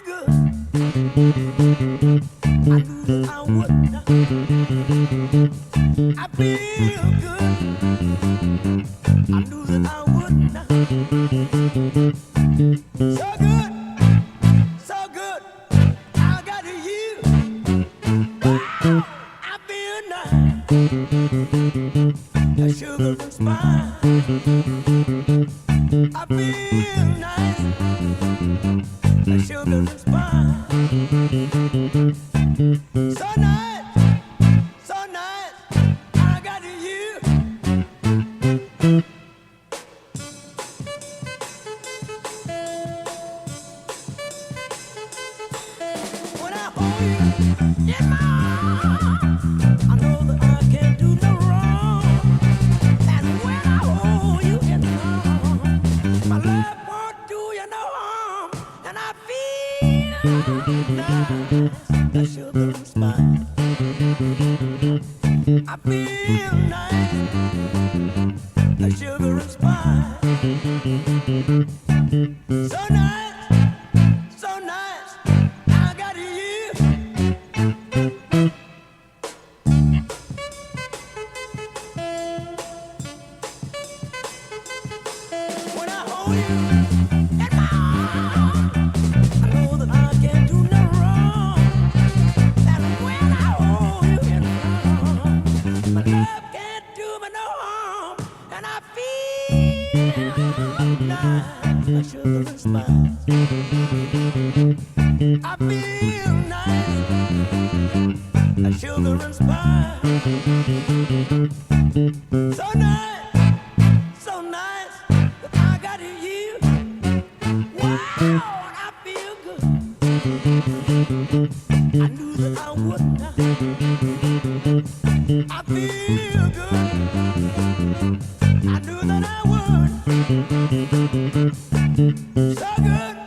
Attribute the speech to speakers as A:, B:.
A: good. I knew that I would. I feel good. I knew that I would. So good, so good. I got you. Wow, I feel nice. A sugar and spice. I feel nice. A sugar and spice. So nice, so nice. I got you. When I hold you in my arms, I know that I can't do no wrong. And when I hold you in my arms, my love won't do you no harm. And I feel nice, a sugar and spice. I feel nice, a sugar and spice. So nice, so nice. I got you. When I hold you in my arms, I know that I can't do no wrong. And when I hold you in my arms, my love can't do me no harm. And I feel nice, a sugar and spice. I feel nice, a sugar and spice. So nice, so nice that I got you. Wow, I feel good. I knew that I would. I feel good. I knew that I would. So good.